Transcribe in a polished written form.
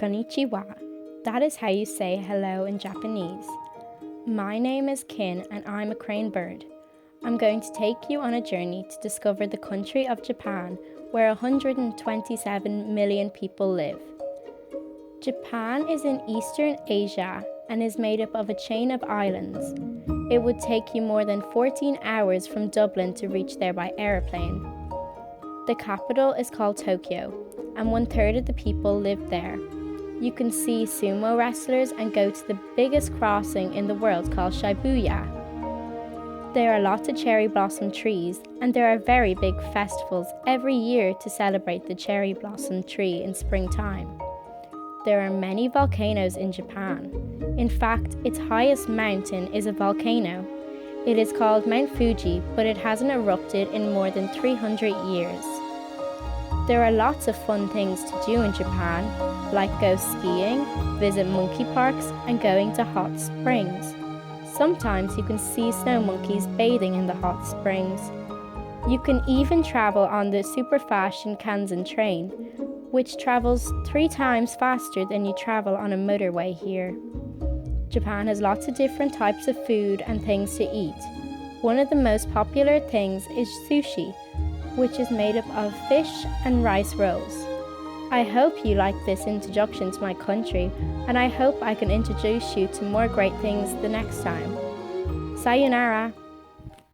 Konnichiwa. That is how you say hello in Japanese. My name is Kin and I'm a crane bird. I'm going to take you on a journey to discover the country of Japan, where 127 million people live. Japan is in Eastern Asia and is made up of a chain of islands. It would take you more than 14 hours from Dublin to reach there by aeroplane. The capital is called Tokyo, and 1/3 of the people live there. You can see sumo wrestlers and go to the biggest crossing in the world called Shibuya. There are lots of cherry blossom trees, and there are very big festivals every year to celebrate the cherry blossom tree in springtime. There are many volcanoes in Japan. In fact, its highest mountain is a volcano. It is called Mount Fuji, but it hasn't erupted in more than 300 years. There are lots of fun things to do in Japan, like go skiing, visit monkey parks, and going to hot springs. Sometimes you can see snow monkeys bathing in the hot springs. You can even travel on the super-fast Shinkansen train, which travels 3 times faster than you travel on a motorway here. Japan has lots of different types of food and things to eat. One of the most popular things is sushi, which is made up of fish and rice rolls. I hope you like this introduction to my country, and I hope I can introduce you to more great things the next time. Sayonara!